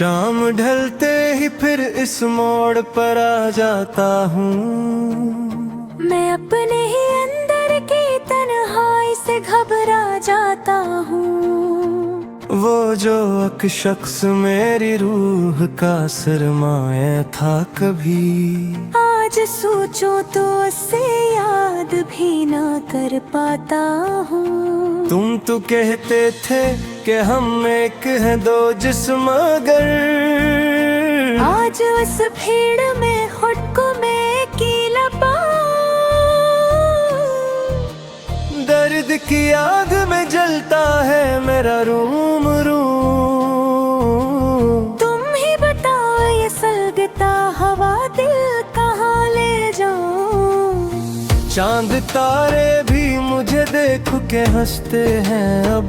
शाम ढलते ही फिर इस मोड़ पर आ जाता हूँ। मैं अपने ही अंदर की तन्हाई से घबरा जाता हूँ। वो जो एक शख्स मेरी रूह का सरमाया था कभी, आज सोचो तो उसे याद भी ना कर पाता हूँ। तुम तो कहते थे कि हम एक हैं दो जिस्म, मगर आज उस भीड़ में खुद को मैं अकेला पाऊं। दर्द की आग में जलता है मेरा रूम रूम। तुम ही बताओ ये सलगता हवा दिल कहाँ ले जाऊं। चांद तारे भी मुझे देख के हंसते हैं अब,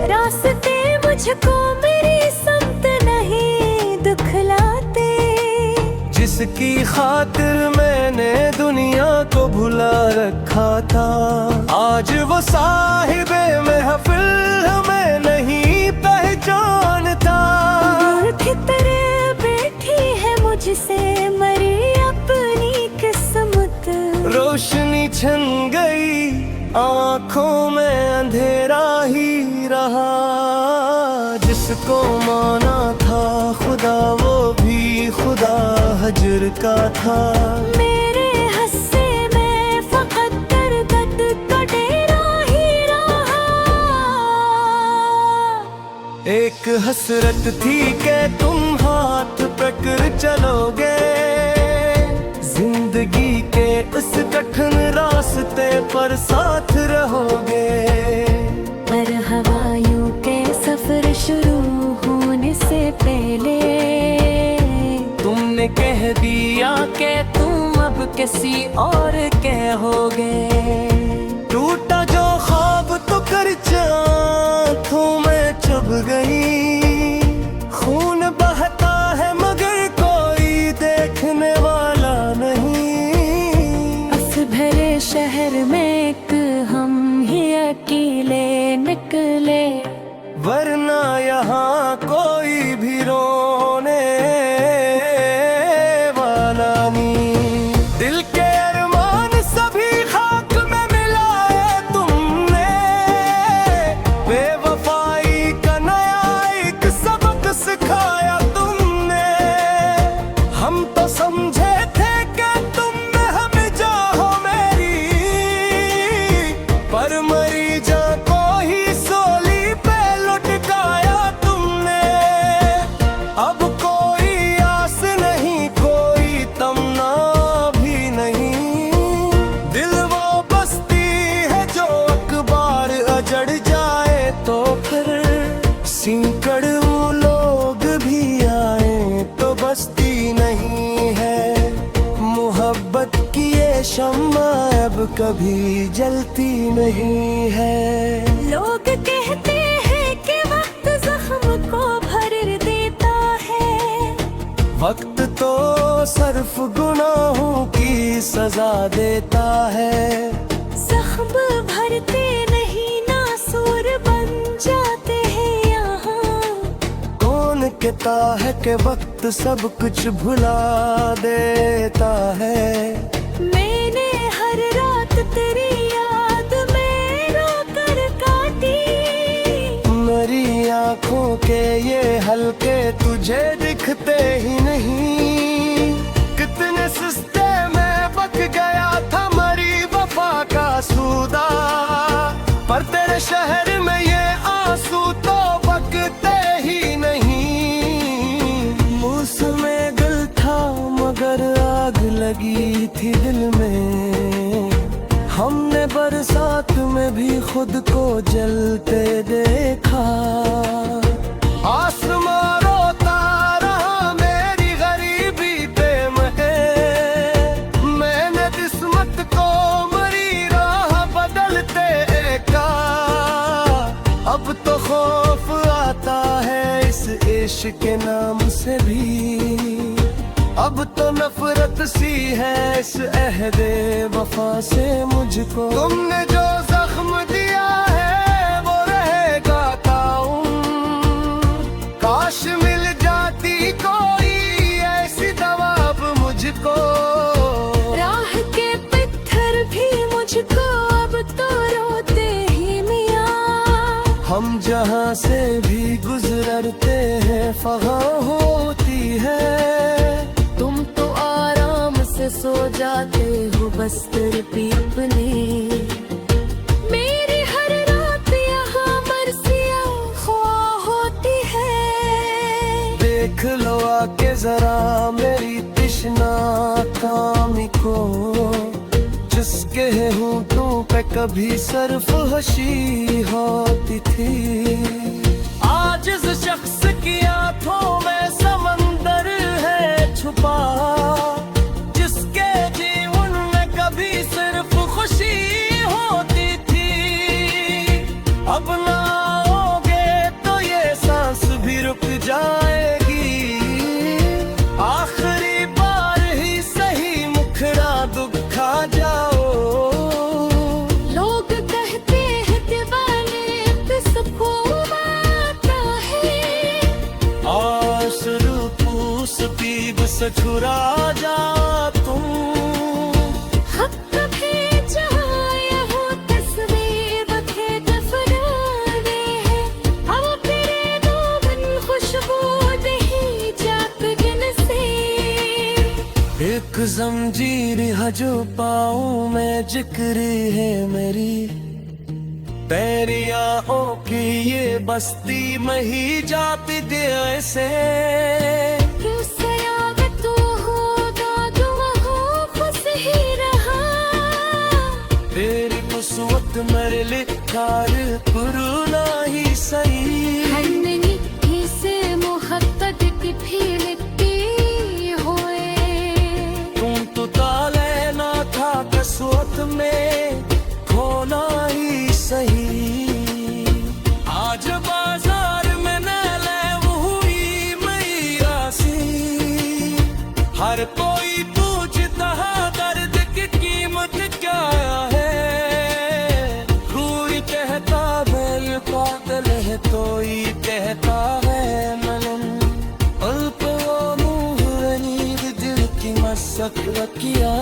रास्ते मुझको मेरी समत नहीं दुखलाते। जिसकी खातिर मैंने दुनिया को भुला रखा था, आज वो साहिबे महफिल में नहीं पहचानता। भीतर बैठी है मुझसे मरी अपनी किस्मत। रोशनी छन गई आँखों में अंधेरा ही रहा। जिसको माना था खुदा वो भी खुदा हजर का था। मेरे हस्से में फकत दर्द का डेरा ही रहा। एक हसरत थी कि तुम हाथ पकड़ चलोगे, जिंदगी के उस कठिन रास्ते पर साथ रहोगे। पर हवायों के सफर शुरू होने से पहले तुमने कह दिया कि तुम अब किसी और के होगे। टूटा जो ख्वाब तो कर आँखों में चुभ गई। खून बहता है मगर कोई देखने वाला नहीं। उस भरे शहर में एक हम ही अकेले निकले, वरना यहाँ कोई भी रोने वाला नहीं। दिल के अरमान सभी खाक में मिलाए तुमने, बेवफाई का नया एक सबक सिखाया तुमने। हम तो समझे थे कि तुम में हम चाहो मेरी, पर मरी जा को ही सोली पे लुटकाया तुमने। अब कोई आस नहीं कोई तमन्ना भी नहीं। दिल वो बस्ती है जो अखबार अजड़ जाए तो फिर सिंकड़ वो लोग भी आए तो बस्ती नहीं है। मोहब्बत की ये शम्मा अब कभी जलती नहीं है। लोग कहते हैं कि वक्त जख्म को भर देता है। वक्त तो सिर्फ गुनाहों की सजा देता है। जख्म भरते नहीं नासूर बन जाते हैं यहाँ। कौन कहता है कि वक्त सब कुछ भुला देता है। मैंने हर रात तेरी याद में रोकर काटी। मेरी आँखों के ये हल्के तुझे दिखते ही नहीं। कितने सिस्ते में बक गया था मरी वफा का सूदा, पर तेरे शहर में ये आंसू तो बकते ही नहीं। मौसम गुल था मगर आग लगी थी दिल में। हमने बरसात में भी खुद को जलते देखा। आसमां रोता रहा मेरी गरीबी पे मैंने किस्मत को मरी राह बदलते देखा। अब तो खौफ आता है इस इश्क के नाम से भी। अब तो नफरत सी है इस अहदे वफा से मुझको। तुमने जो जख्म दिया है वो रहेगा ताउन। यहाँ से भी गुजरते हैं फगां होती है। तुम तो आराम से सो जाते हो बस्तर पे अपने, मेरी हर रात यहाँ मर्सियाँ ख्वाह होती है। देख लो आके जरा मेरी तिश्ना कामी को, जिसके हूँ तुम पे कभी सर्फ हशी होती थी। आज इस शख्स की आंखों में समंदर है छुपा, जिसके जीवन में कभी सिर्फ खुशी होती थी। अब ना आओगे तो ये सांस भी रुक जाएगी, आखिरी बार ही सही मुखड़ा दुखा जाओ। लोग कहते हैं दीवाने पे सुकून आता है, आसरू पूस पीब से छुरा जा तुम। हक कभी चाहे हो तस्वीर बखे दफनाने हैं, अब तेरे दामन खुशबू नहीं जाप गिन से। एक जंजीर है जो पाऊं मैं, जिक्र है मेरी तेरी आँखों की ये बस्ती में ही जाती दे ऐसे। क्यों सयाग तू होगा जो वहाँ खुश ही रहा, तेरी कुसवत मेरे लिखार पुराना ही सही। हन्नी ही से मोहब्बत की भी लिखती हुए, तुम तो ताले ना था कसवत में खोना ही सही। आज बाजार में न ले हुई मई आसी, हर कोई पूछता है दर्द की कीमत क्या है। कोई कहता बैल पागल है, कोई कहता है मलन। अल्प वो मुंह नींद दिल की मशक्कत किया